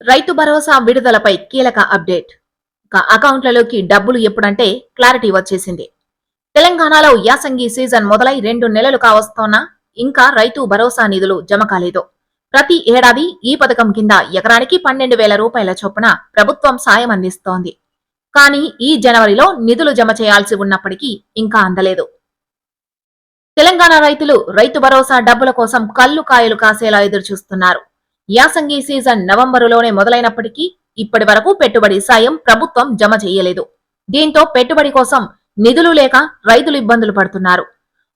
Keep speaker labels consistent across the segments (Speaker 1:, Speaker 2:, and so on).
Speaker 1: రైతు భరోసా విడుదలపై కీలక అప్డేట్. అకౌంట్లలోకి డబ్బులు ఎప్పుడంటే క్లారిటీ వచ్చేసింది. తెలంగాణలో యాసంగి సీజన్ మొదలై 2 నెలలు కావస్తోన్నా ఇంకా రైతు భరోసా నిధులు జమ కాలేదు. ప్రతి ఏడాది ఈ పథకం కింద ఎకరానికి 12,000 రూపాయల చొప్పున ప్రభుత్వం సాయం అందిస్తోంది. కానీ ఈ జనవరిలో నిధులు జమ చేయాల్సి ఉన్నప్పటికీ ఇంకా అందలేదు. తెలంగాణ రైతులు రైతు భరోసా డబ్బుల కోసం కళ్ళు కాయలు కాసేలా ఎదురుచూస్తున్నారు. యాసంగి సీజన్ నవంబరులోనే మొదలైనప్పటికీ ఇప్పటి వరకు పెట్టుబడి సాయం ప్రభుత్వం జమ చేయలేదు. దీంతో పెట్టుబడి కోసం నిధులు లేక రైతులు ఇబ్బందులు పడుతున్నారు.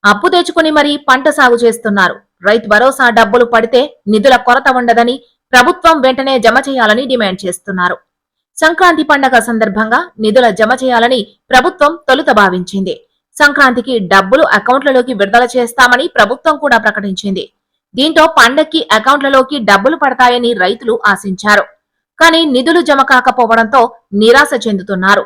Speaker 1: అప్పు తెచ్చుకుని మరీ పంట సాగు చేస్తున్నారు. రైతు భరోసా డబ్బులు పడితే నిధుల కొరత ఉండదని ప్రభుత్వం వెంటనే జమ చేయాలని డిమాండ్ చేస్తున్నారు. సంక్రాంతి పండగ సందర్భంగా నిధుల జమ చేయాలని ప్రభుత్వం తొలుత భావించింది. సంక్రాంతికి డబ్బులు అకౌంట్లలోకి విడుదల చేస్తామని ప్రభుత్వం కూడా ప్రకటించింది. దీంతో పండక్కి అకౌంట్లలోకి డబ్బులు పడతాయని రైతులు ఆశించారు. కానీ నిధులు జమ కాకపోవడంతో నిరాశ చెందుతున్నారు.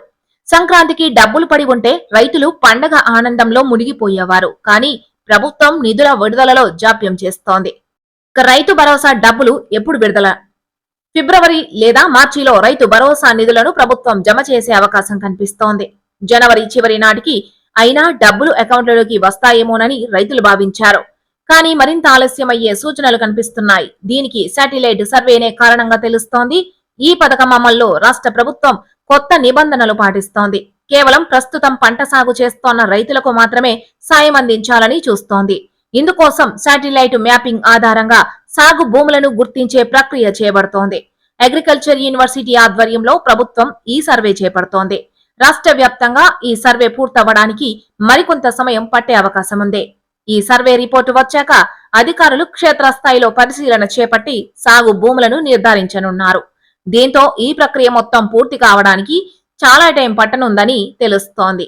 Speaker 1: సంక్రాంతికి డబ్బులు పడి ఉంటే రైతులు పండగ ఆనందంలో మునిగిపోయేవారు. కానీ ప్రభుత్వం నిధుల విడుదలలో జాప్యం చేస్తోంది. రైతు భరోసా డబ్బులు ఎప్పుడు విడుదల? ఫిబ్రవరి లేదా మార్చిలో రైతు భరోసా నిధులను ప్రభుత్వం జమ చేసే అవకాశం కనిపిస్తోంది. జనవరి చివరి నాటికి అయినా డబ్బులు అకౌంట్లలోకి వస్తాయేమోనని రైతులు భావించారు. కానీ మరింత ఆలస్యమయ్యే సూచనలు కనిపిస్తున్నాయి. దీనికి శాటిలైట్ సర్వేనే కారణంగా తెలుస్తోంది. ఈ పథకం అమల్లో రాష్ట్ర ప్రభుత్వం కొత్త నిబంధనలు పాటిస్తోంది. కేవలం ప్రస్తుతం పంట సాగు చేస్తోన్న రైతులకు మాత్రమే సాయం అందించాలని చూస్తోంది. ఇందుకోసం శాటిలైట్ మ్యాపింగ్ ఆధారంగా సాగు భూములను గుర్తించే ప్రక్రియ చేపడుతోంది. అగ్రికల్చర్ యూనివర్సిటీ ఆధ్వర్యంలో ప్రభుత్వం ఈ సర్వే చేపడుతోంది. రాష్ట్ర వ్యాప్తంగా ఈ సర్వే పూర్తవ్వడానికి మరికొంత సమయం పట్టే అవకాశం ఉంది. ఈ సర్వే రిపోర్టు వచ్చాక అధికారులు క్షేత్రస్థాయిలో పరిశీలన చేపట్టి సాగు భూములను నిర్ధారించనున్నారు. దీంతో ఈ ప్రక్రియ మొత్తం పూర్తి కావడానికి చాలా టైం పట్టనుందని తెలుస్తోంది.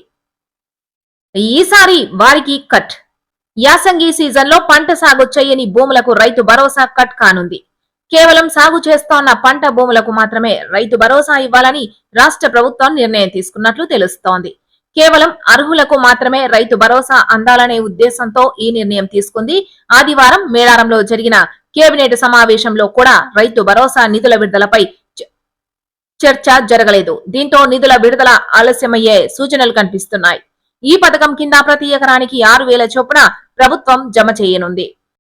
Speaker 1: ఈసారి వారికి కట్. యాసంగి సీజన్లో పంట సాగు చేయని భూములకు రైతు భరోసా కట్ కానుంది. కేవలం సాగు చేస్తోన్న పంట భూములకు మాత్రమే రైతు భరోసా ఇవ్వాలని రాష్ట్ర ప్రభుత్వం నిర్ణయం తీసుకున్నట్లు తెలుస్తోంది. కేవలం అర్హులకు మాత్రమే రైతు భరోసా అందాలనే ఉద్దేశంతో ఈ నిర్ణయం తీసుకుంది. ఆదివారం మేడారంలో జరిగిన కేబినెట్ సమావేశంలో కూడా రైతు భరోసా నిధుల విడుదలపై చర్చ జరగలేదు. దీంతో నిధుల విడుదల ఆలస్యమయ్యే సూచనలు కనిపిస్తున్నాయి. ఈ పథకం కింద ప్రతి ఎకరానికి 6,000 చొప్పున ప్రభుత్వం జమ చేయనుంది.